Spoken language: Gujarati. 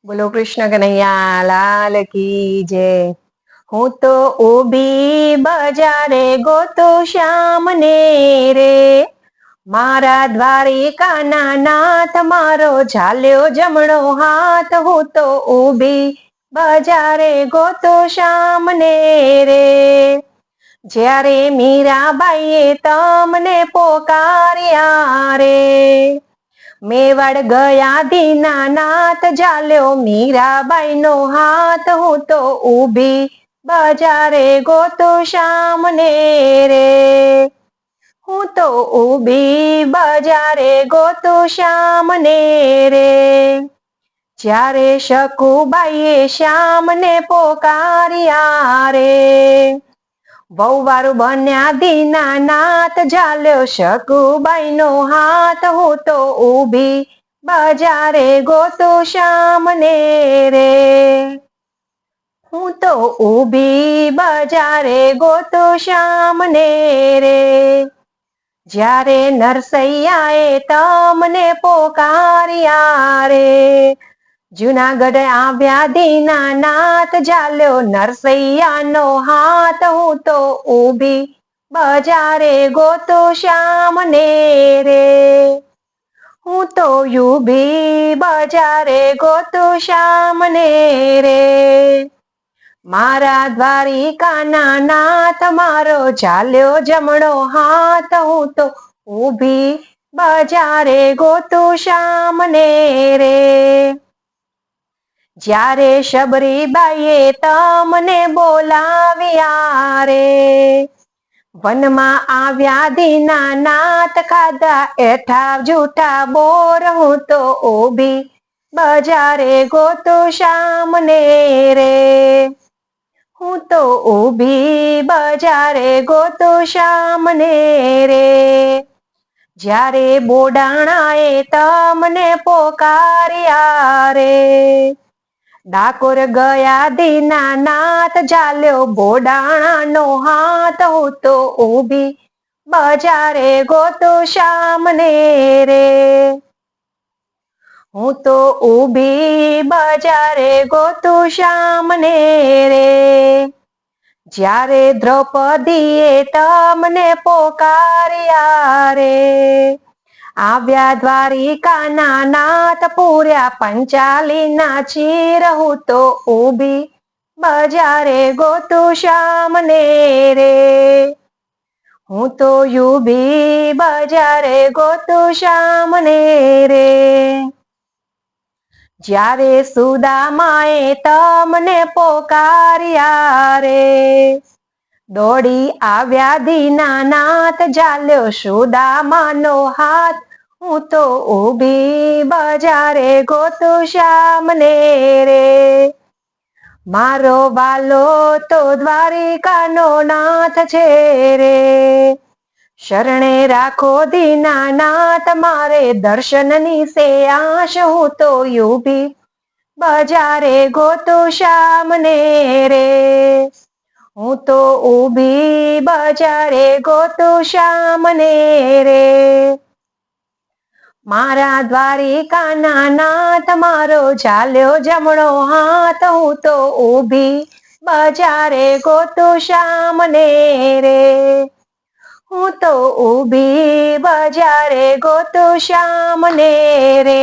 બોલો કૃષ્ણ કનૈયા લાલ કી જય। હું તો ઊભી બજારે ગોતું શ્યામને રે, મારા દ્વારિકાના નાથ મારો ઝાલ્યો જમણો હાથ। હું તો ઊભી બજારે ગોતું શ્યામને રે, જ્યારે મીરાબાઈએ તમને પોકાર્યા રે। મેવાડ ગયા દીનાનાથ ઝાલ્યો મીરાબાઈનો હાથ। હું તો ઊભી બજારે ગોતું શ્યામને રે, હું તો ઊભી બજારે ગોતું શ્યામને રે, જ્યારે શકુબાઈએ શ્યામને પોકાર્યા રે। વહુવાર બન્યા દીનાનાથ ઝાલ્યો શકુબાઈનો હાથ। હું તો ઊભી બજારે ગોતું શ્યામને રે, હું તો ઊભી બજારે ગોતું શ્યામને રે, જ્યારે નરસૈયાએ તમને પોકાર્યા રે। જુનાગઢ આવ્યા દીનાનાથ ઝાલ્યો નરસૈયાનો હાથ। હું તો ઊભી બજારે ગોતું શ્યામને રે, હું તો ઊભી બજારે ગોતું શ્યામને રે, મારા દ્વારિકાના નાથ મારો ઝાલ્યો જમણો હાથ। હું તો ઊભી બજારે ગોતું શ્યામને રે, જ્યારે શબરીબાઈએ તમને બોલાવ્યા રે। વનમાં આવ્યા દીનાનાથ ખાધા એઠા જૂઠા બોર। હું તો ઊભી બજારે ગોતું શ્યામને રે, હું તો ઊભી બજારે ગોતું શ્યામને રે, જ્યારે બોડાણાએ તમને પોકાર્યા રે। ડાકોર ગયા દીનાનાથ ઝાલ્યો બોડાણાનો હાથ। હું તો ઊભી બજારે ગોતું શ્યામને રે, હું તો ઊભી બજારે ગોતું શ્યામને રે, જ્યારે દ્રૌપદીએ તમને પોકાર્યા રે। આવ્યા દ્વારિકાના નાથ પૂર્યા પંચાલીના ચીર। હું તો ઊભી બજારે ગોતું શ્યામને રે, હું તો ઊભી બજારે ગોતું શ્યામને રે, જ્યારે સુદામાએ તમને પોકાર્યા રે। દોડી આવ્યા દીનાનાથ ઝાલ્યો સુદામાનો હાથ। હું તો ઊભી બજારે ગોતું શ્યામને રે, મારો વાલો તો દ્વારિકાનો નાથ છે રે। શરણે રાખો દીનાનાથ મારે દર્શનની સે આશ। હું તો ઊભી બજારે ગોતું શ્યામને રે, હું તો ઊભી બજારે ગોતું શ્યામને રે, મારા દ્વારિકાના નાથ મારો ઝાલ્યો જમણો હાથ। હું તો ઊભી બજારે ગોતું શ્યામને રે, હું તો ઊભી બજારે ગોતું શ્યામને રે।